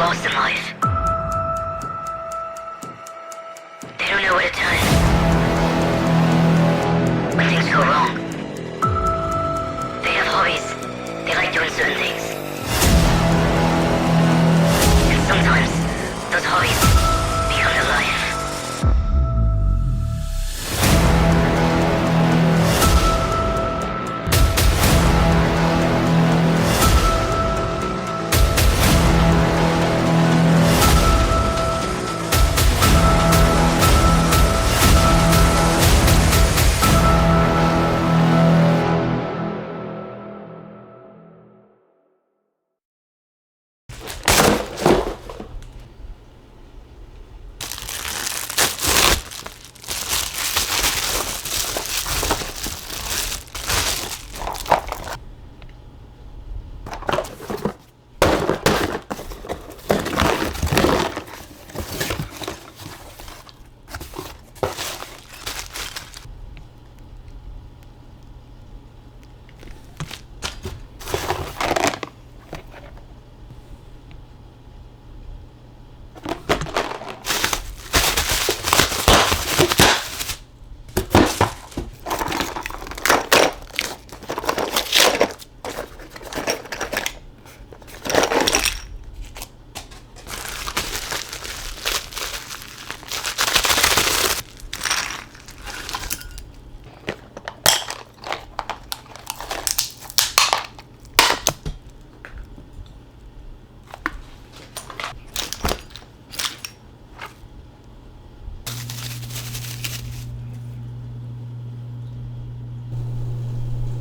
lost in life. They don't know where to turn when things go wrong. They have hobbies. They like doing certain things. And sometimes those hobbies become their life.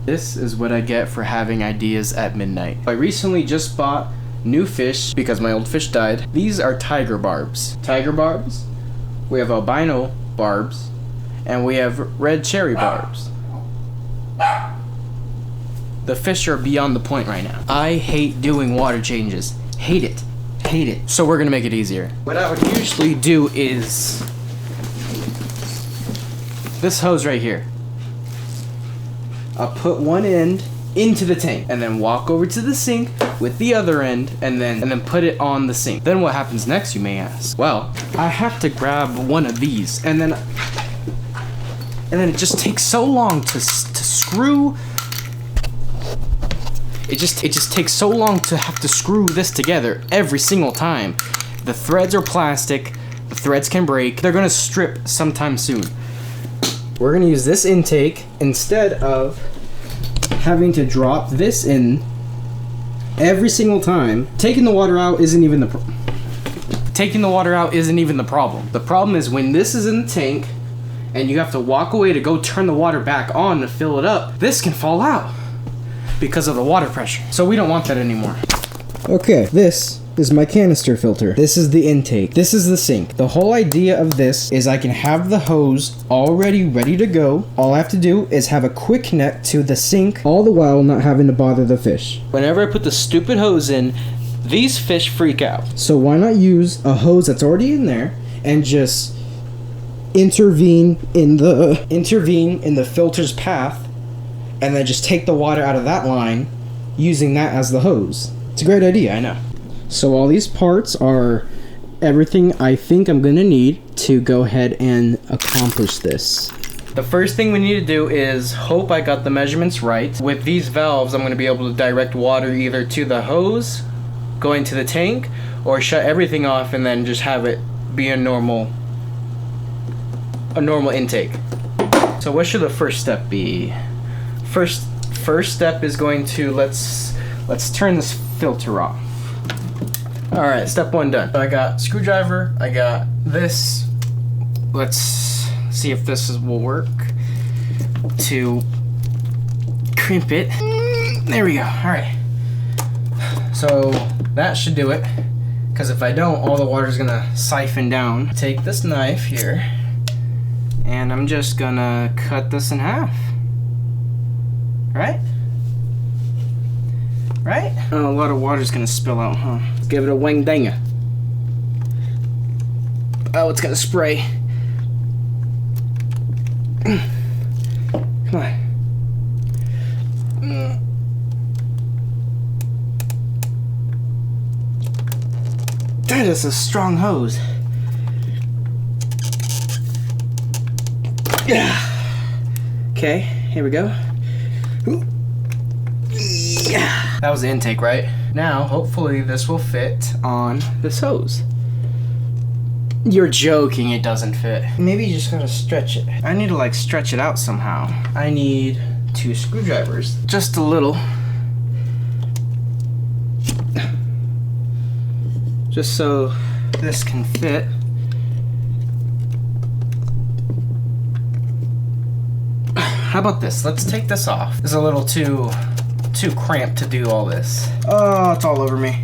This is what I get for having ideas at midnight. I recently just bought new fish because my old fish died. These are tiger barbs. Tiger barbs, we have albino barbs, and we have red cherry barbs. The fish are beyond the point right now. I hate doing water changes. Hate it. Hate it. So we're gonna make it easier. What I would usually do is this hose right here. I'll put one end into the tank and then walk over to the sink with the other end and then put it on the sink. Then what happens next, you may ask? Well, I have to grab one of these and then it just takes so long to screw. It just takes so long to have to screw this together every single time. The threads are plastic. The threads can break. They're gonna strip sometime soon. We're gonna use this intake instead of having to drop this in every single time. Taking the water out isn't even the problem. The problem is when this is in the tank and you have to walk away to go turn the water back on to fill it up, this can fall out because of the water pressure. So we don't want that anymore. Okay, this is my canister filter. This is the intake. This is the sink. The whole idea of this is I can have the hose already ready to go. All I have to do is have a quick connect to the sink, all the while not having to bother the fish. Whenever I put the stupid hose in, these fish freak out. So why not use a hose that's already in there and just intervene in the filter's path and then just take the water out of that line using that as the hose. It's a great idea, I know. So all these parts are everything I think I'm gonna need to go ahead and accomplish this. The first thing we need to do is hope I got the measurements right. With these valves, I'm gonna be able to direct water either to the hose, going to the tank, or shut everything off and then just have it be a normal intake. So what should the first step be? First step is going to, let's turn this filter off. Alright, step one done. So I got screwdriver, I got this. Let's see if this will work to crimp it. There we go, alright. So that should do it, because if I don't, all the water's gonna siphon down. Take this knife here, and I'm just gonna cut this in half. Right? Right? Oh, a lot of water's gonna spill out, huh? Let's give it a wang danga. Oh, it's gonna spray. Come on. That is a strong hose. Yeah. Okay, here we go. Yeah. That was the intake, right? Now, hopefully this will fit on this hose. You're joking, it doesn't fit. Maybe you just gotta stretch it. I need to like stretch it out somehow. I need 2 screwdrivers. Just a little. Just so this can fit. How about this? Let's take this off. It's a little too cramped to do all this. Oh, it's all over me.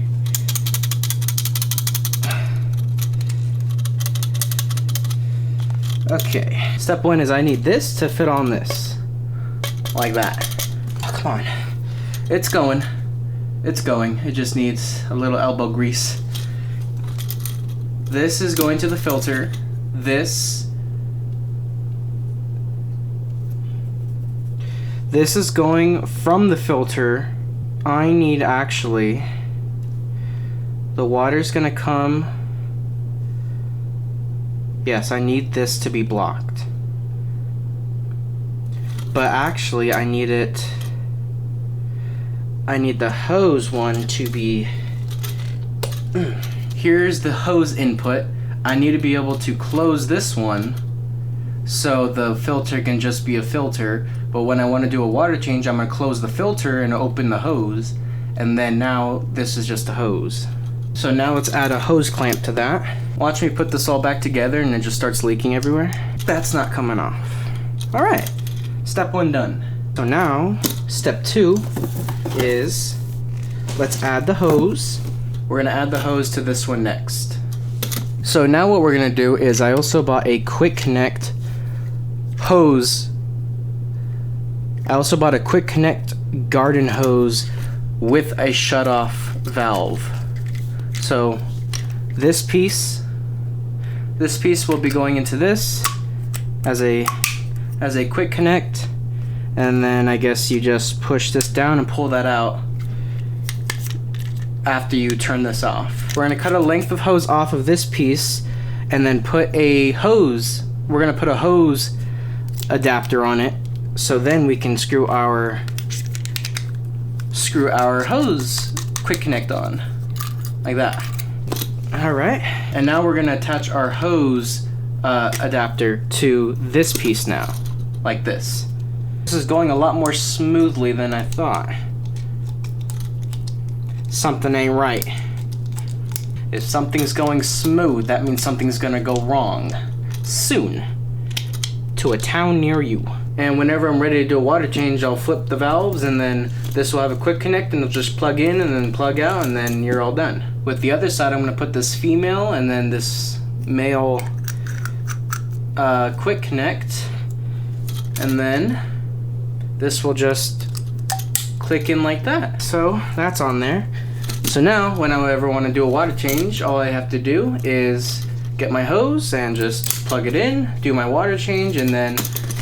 Okay. Step 1 is I need this to fit on this. Like that. Oh, come on. It's going. It's going. It just needs a little elbow grease. This is going to the filter. This is going from the filter. I need actually, the water's gonna come. Yes, I need this to be blocked. But actually I need the hose one to be, here's the hose input. I need to be able to close this one so the filter can just be a filter. But when I want to do a water change, I'm going to close the filter and open the hose. And then now this is just a hose. So now let's add a hose clamp to that. Watch me put this all back together and it just starts leaking everywhere. That's not coming off. All right, step 1 done. So now step 2 is let's add the hose. We're going to add the hose to this one next. So now what we're going to do is I also bought a quick connect hose. I also bought a quick connect garden hose with a shutoff valve. So this piece will be going into this as a quick connect, and then I guess you just push this down and pull that out after you turn this off. We're gonna cut a length of hose off of this piece and then put a hose. We're gonna put a hose adapter on it, so then we can screw our hose quick connect on like that. All right, and now we're gonna attach our hose adapter to this piece now, like this. This is going a lot more smoothly than I thought. Something ain't right. If something's going smooth, that means something's gonna go wrong soon to a town near you. And whenever I'm ready to do a water change, I'll flip the valves, and then this will have a quick connect, and it'll just plug in and then plug out, and then you're all done. With the other side, I'm gonna put this female and then this male quick connect, and then this will just click in like that. So that's on there. So now when I ever want to do a water change, all I have to do is get my hose and just plug it in, do my water change, and then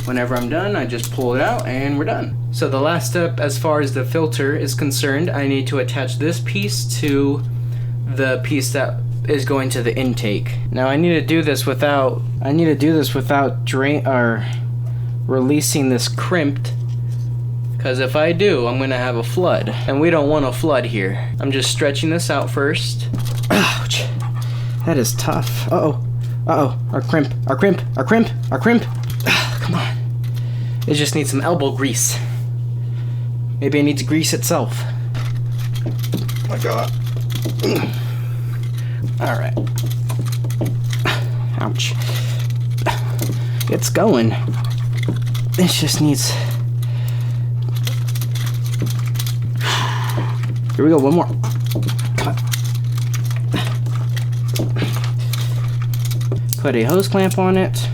whenever I'm done, I just pull it out and we're done. So the last step as far as the filter is concerned, I need to attach this piece to the piece that is going to the intake. Now I need to do this without releasing this crimped, because if I do, I'm gonna have a flood, and we don't want a flood here. I'm just stretching this out first. Ouch, that is tough. Uh-oh, our crimp. Come on. It just needs some elbow grease. Maybe it needs grease itself. Oh my God. All right. Ouch. It's going. It just needs... Here we go, one more. Put a hose clamp on it.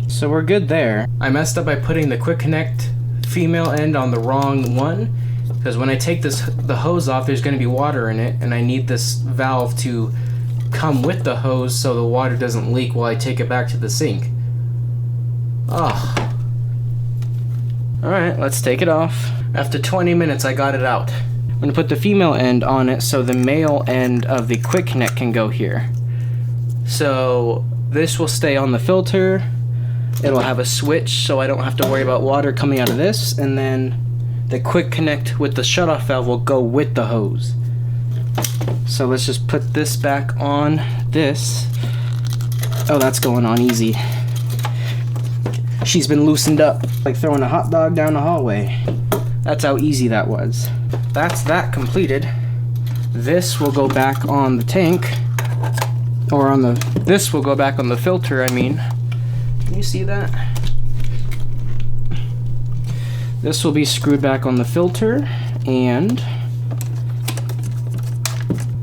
So we're good there. I messed up by putting the quick connect female end on the wrong one, because when I take the hose off, there's going to be water in it, and I need this valve to come with the hose so the water doesn't leak while I take it back to the sink. Oh. Alright, let's take it off. After 20 minutes, I got it out. I'm gonna put the female end on it so the male end of the quick connect can go here. So this will stay on the filter. It'll have a switch so I don't have to worry about water coming out of this, and then the quick connect with the shutoff valve will go with the hose. So let's just put this back on this. Oh, that's going on easy. She's been loosened up like throwing a hot dog down the hallway. That's how easy that was. That's that completed. This will go back on the tank, or on the, this will go back on the filter, I mean. Can you see that? This will be screwed back on the filter, and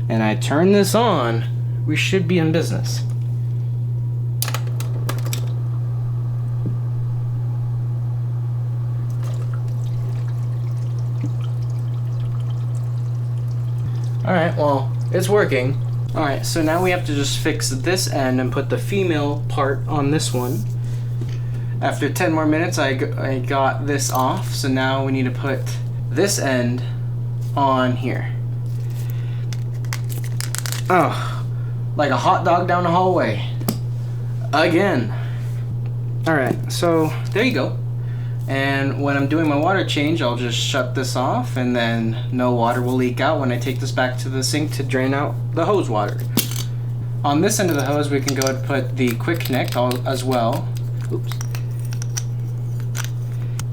I turn this on, we should be in business. Alright, well, it's working. Alright, so now we have to just fix this end and put the female part on this one. After 10 more minutes, I got this off, so now we need to put this end on here. Oh, like a hot dog down the hallway. Again. Alright, so there you go. And when I'm doing my water change, I'll just shut this off, and then no water will leak out when I take this back to the sink to drain out the hose water. On this end of the hose, we can go and put the quick connect as well. Oops.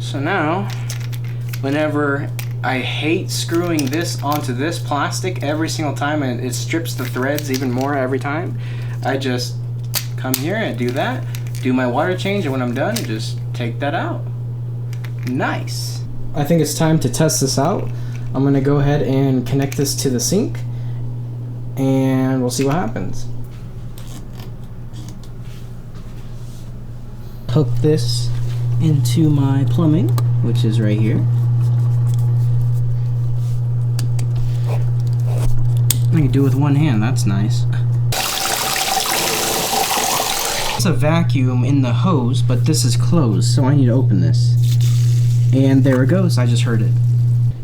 So now, whenever I hate screwing this onto this plastic every single time, and it strips the threads even more every time, I just come here and do that, do my water change, and when I'm done, just take that out. Nice. I think it's time to test this out. I'm gonna go ahead and connect this to the sink, and we'll see what happens. Hook this into my plumbing, which is right here. I can do it with one hand, that's nice. It's a vacuum in the hose, but this is closed, so I need to open this. And there it goes, I just heard it.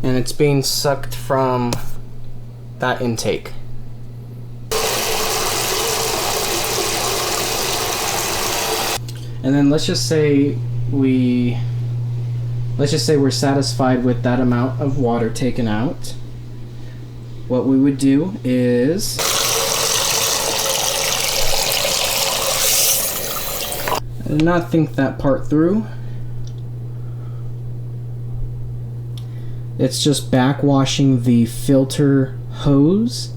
And it's being sucked from that intake. And then let's just say we're satisfied with that amount of water taken out. What we would do is not think that part through. It's just backwashing the filter hose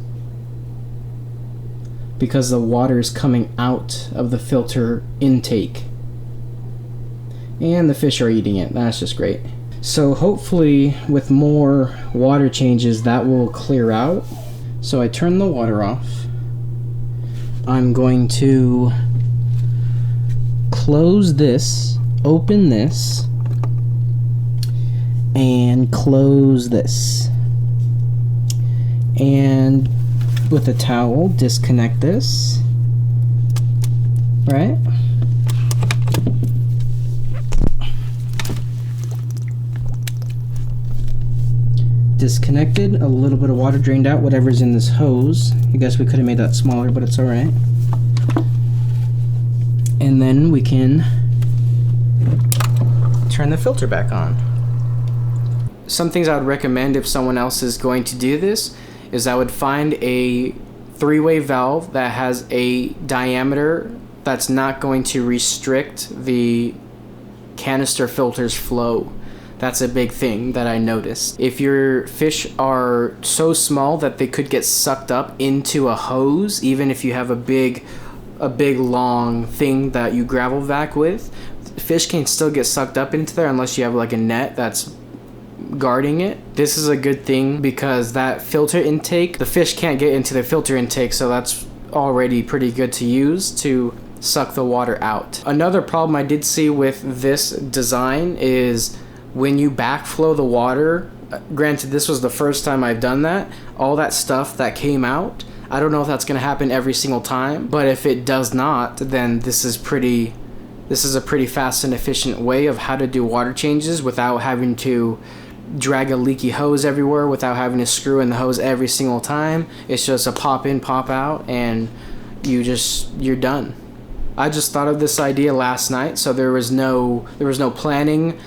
because the water is coming out of the filter intake. And the fish are eating it. That's just great. So hopefully with more water changes that will clear out. So I turn the water off. I'm going to close this, open this, and close this. And with a towel, disconnect this. Right? Disconnected, a little bit of water drained out, whatever's in this hose. I guess we could have made that smaller, but it's alright. And then we can turn the filter back on. Some things I would recommend if someone else is going to do this is I would find a three-way valve that has a diameter that's not going to restrict the canister filter's flow. That's a big thing that I noticed. If your fish are so small that they could get sucked up into a hose, even if you have a big long thing that you gravel vac with, fish can still get sucked up into there unless you have like a net that's guarding it. This is a good thing because that filter intake, the fish can't get into the filter intake, so that's already pretty good to use to suck the water out. Another problem I did see with this design is when you backflow the water, granted this was the first time I've done that, all that stuff that came out I don't know if that's going to happen every single time, but if it does not, then this is a pretty fast and efficient way of how to do water changes without having to drag a leaky hose everywhere, without having to screw in the hose every single time. It's just a pop in, pop out, and you're done. I just thought of this idea last night, so there was no planning.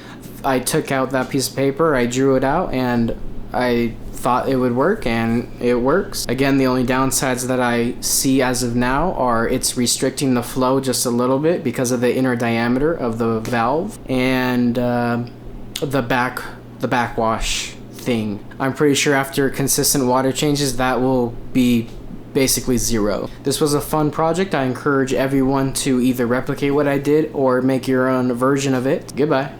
I took out that piece of paper, I drew it out, and I thought it would work, and it works. Again, the only downsides that I see as of now are it's restricting the flow just a little bit because of the inner diameter of the valve, and the backwash thing. I'm pretty sure after consistent water changes that will be basically zero. This was a fun project. I encourage everyone to either replicate what I did or make your own version of it. Goodbye.